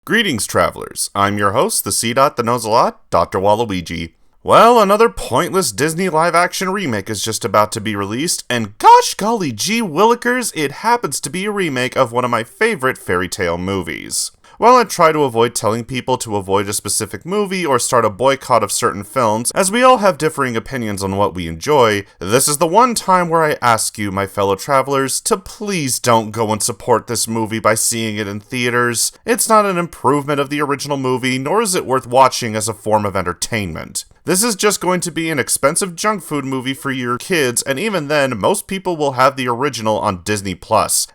Greetings, travelers. I'm your host, the C-Dot that knows a lot, Dr. Waluigi. Well, another pointless Disney live-action remake is just about to be released, and gosh golly gee willikers, it happens to be a remake of one of my favorite fairy tale movies. While I try to avoid telling people to avoid a specific movie or start a boycott of certain films, as we all have differing opinions on what we enjoy, this is the one time where I ask you, my fellow travelers, to please don't go and support this movie by seeing it in theaters. It's not an improvement of the original movie, nor is it worth watching as a form of entertainment. This is just going to be an expensive junk food movie for your kids, and even then, most people will have the original on Disney+.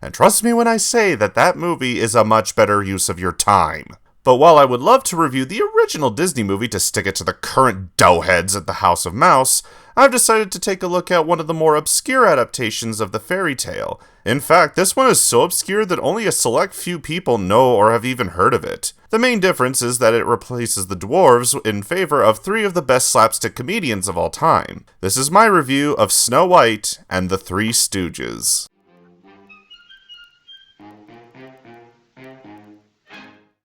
And trust me when I say that that movie is a much better use of your time. But while I would love to review the original Disney movie to stick it to the current doughheads at the House of Mouse, I've decided to take a look at one of the more obscure adaptations of the fairy tale. In fact, this one is so obscure that only a select few people know or have even heard of it. The main difference is that it replaces the dwarves in favor of three of the best slapstick comedians of all time. This is my review of Snow White and the Three Stooges.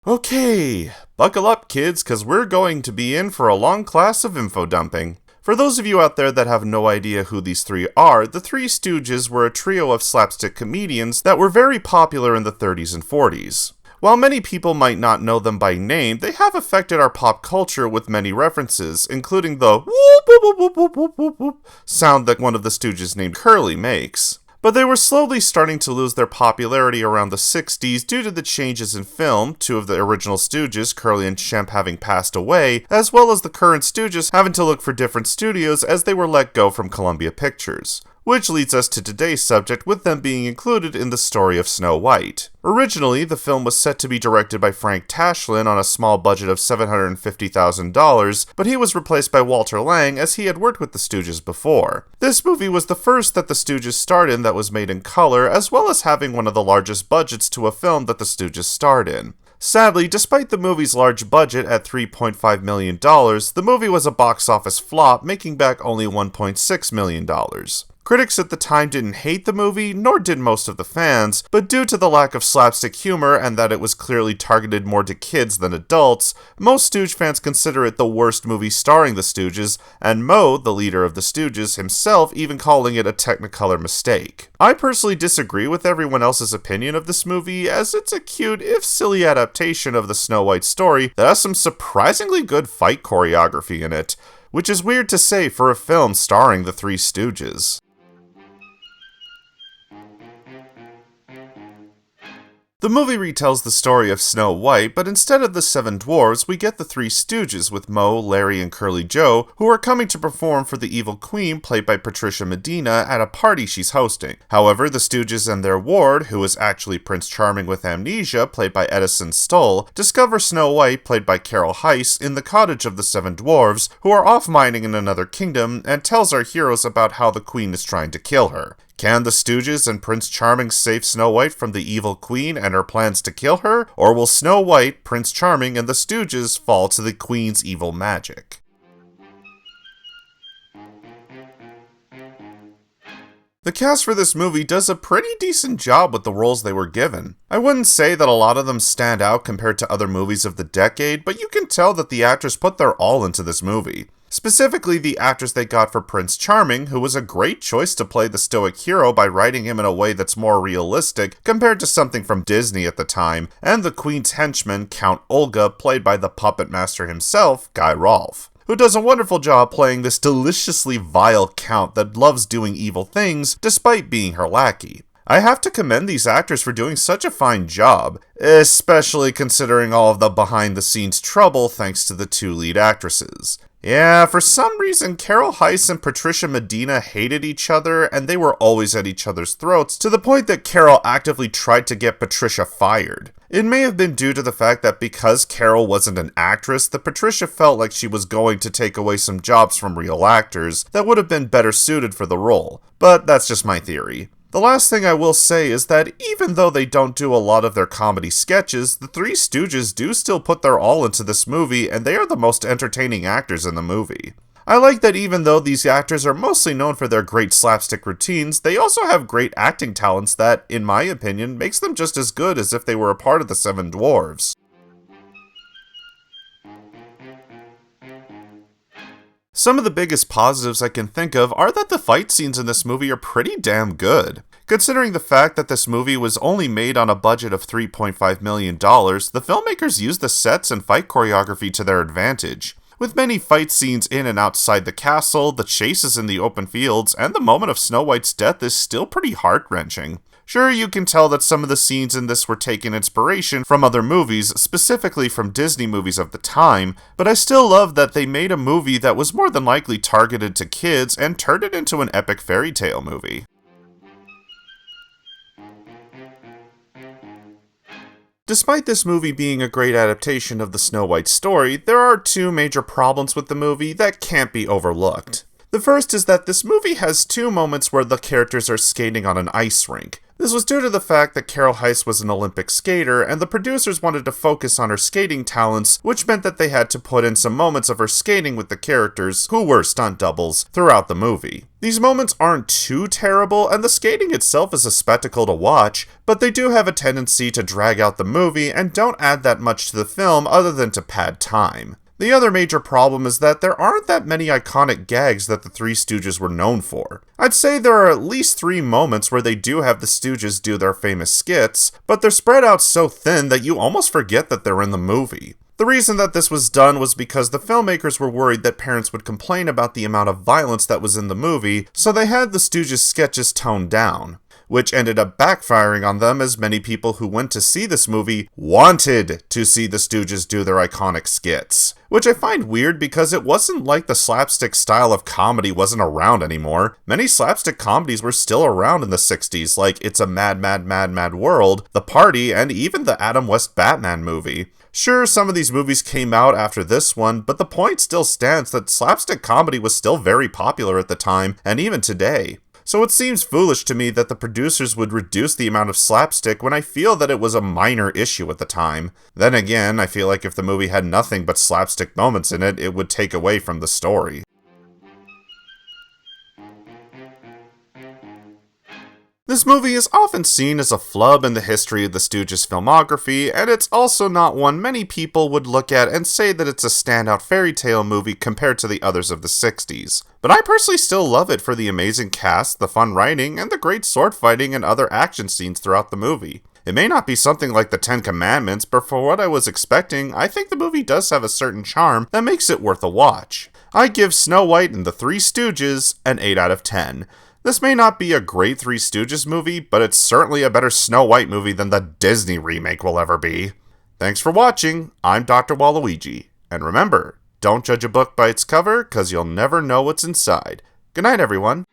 Okay, buckle up kids, cause we're going to be in for a long class of info dumping. For those of you out there that have no idea who these three are, the Three Stooges were a trio of slapstick comedians that were very popular in the 30s and 40s. While many people might not know them by name, they have affected our pop culture with many references, including the whoop whoop whoop whoop whoop whoop whoop sound that one of the Stooges named Curly makes. But they were slowly starting to lose their popularity around the 60s due to the changes in film, two of the original Stooges, Curly and Shemp, having passed away, as well as the current Stooges having to look for different studios as they were let go from Columbia Pictures. Which leads us to today's subject, with them being included in the story of Snow White. Originally, the film was set to be directed by Frank Tashlin on a small budget of $750,000, but he was replaced by Walter Lang as he had worked with the Stooges before. This movie was the first that the Stooges starred in that was made in color, as well as having one of the largest budgets to a film that the Stooges starred in. Sadly, despite the movie's large budget at $3.5 million, the movie was a box office flop, making back only $1.6 million. Critics at the time didn't hate the movie, nor did most of the fans, but due to the lack of slapstick humor and that it was clearly targeted more to kids than adults, most Stooge fans consider it the worst movie starring the Stooges, and Moe, the leader of the Stooges, himself even calling it a Technicolor mistake. I personally disagree with everyone else's opinion of this movie, as it's a cute, if silly adaptation of the Snow White story that has some surprisingly good fight choreography in it, which is weird to say for a film starring the Three Stooges. The movie retells the story of Snow White, but instead of the seven dwarves, we get the Three Stooges with Moe, Larry, and Curly Joe, who are coming to perform for the evil queen played by Patricia Medina at a party she's hosting. However, the Stooges and their ward, who is actually Prince Charming with amnesia, played by Edison Stoll, discover Snow White, played by Carol Heiss, in the cottage of the seven dwarves, who are off mining in another kingdom, and tells our heroes about how the queen is trying to kill her. Can the Stooges and Prince Charming save Snow White from the evil queen and her plans to kill her? Or will Snow White, Prince Charming, and the Stooges fall to the queen's evil magic? The cast for this movie does a pretty decent job with the roles they were given. I wouldn't say that a lot of them stand out compared to other movies of the decade, but you can tell that the actors put their all into this movie. Specifically, the actress they got for Prince Charming, who was a great choice to play the stoic hero by writing him in a way that's more realistic compared to something from Disney at the time, and the Queen's henchman, Count Olga, played by the puppet master himself, Guy Rolfe, who does a wonderful job playing this deliciously vile count that loves doing evil things despite being her lackey. I have to commend these actors for doing such a fine job, especially considering all of the behind-the-scenes trouble thanks to the two lead actresses. Yeah, for some reason, Carol Heiss and Patricia Medina hated each other, and they were always at each other's throats, to the point that Carol actively tried to get Patricia fired. It may have been due to the fact that because Carol wasn't an actress, that Patricia felt like she was going to take away some jobs from real actors that would have been better suited for the role, but that's just my theory. The last thing I will say is that even though they don't do a lot of their comedy sketches, the Three Stooges do still put their all into this movie, and they are the most entertaining actors in the movie. I like that even though these actors are mostly known for their great slapstick routines, they also have great acting talents that, in my opinion, makes them just as good as if they were a part of the Seven Dwarves. Some of the biggest positives I can think of are that the fight scenes in this movie are pretty damn good. Considering the fact that this movie was only made on a budget of $3.5 million, the filmmakers used the sets and fight choreography to their advantage. With many fight scenes in and outside the castle, the chases in the open fields, and the moment of Snow White's death is still pretty heart-wrenching. Sure, you can tell that some of the scenes in this were taking inspiration from other movies, specifically from Disney movies of the time, but I still love that they made a movie that was more than likely targeted to kids and turned it into an epic fairy tale movie. Despite this movie being a great adaptation of the Snow White story, there are two major problems with the movie that can't be overlooked. The first is that this movie has two moments where the characters are skating on an ice rink. This was due to the fact that Carol Heiss was an Olympic skater, and the producers wanted to focus on her skating talents, which meant that they had to put in some moments of her skating with the characters, who were stunt doubles, throughout the movie. These moments aren't too terrible, and the skating itself is a spectacle to watch, but they do have a tendency to drag out the movie and don't add that much to the film other than to pad time. The other major problem is that there aren't that many iconic gags that the Three Stooges were known for. I'd say there are at least 3 moments where they do have the Stooges do their famous skits, but they're spread out so thin that you almost forget that they're in the movie. The reason that this was done was because the filmmakers were worried that parents would complain about the amount of violence that was in the movie, so they had the Stooges sketches toned down, which ended up backfiring on them as many people who went to see this movie wanted to see the Stooges do their iconic skits. Which I find weird because it wasn't like the slapstick style of comedy wasn't around anymore. Many slapstick comedies were still around in the 60s, like It's a Mad, Mad, Mad, Mad World, The Party, and even the Adam West Batman movie. Sure, some of these movies came out after this one, but the point still stands that slapstick comedy was still very popular at the time, and even today. So it seems foolish to me that the producers would reduce the amount of slapstick when I feel that it was a minor issue at the time. Then again, I feel like if the movie had nothing but slapstick moments in it, it would take away from the story. This movie is often seen as a flub in the history of the Stooges' filmography, and it's also not one many people would look at and say that it's a standout fairy tale movie compared to the others of the 60s. But I personally still love it for the amazing cast, the fun writing, and the great sword fighting and other action scenes throughout the movie. It may not be something like the Ten Commandments, but for what I was expecting, I think the movie does have a certain charm that makes it worth a watch. I give Snow White and the Three Stooges an 8 out of 10. This may not be a great Three Stooges movie, but it's certainly a better Snow White movie than the Disney remake will ever be. Thanks for watching, I'm Dr. Waluigi, and remember, don't judge a book by its cover, cause you'll never know what's inside. Good night, everyone.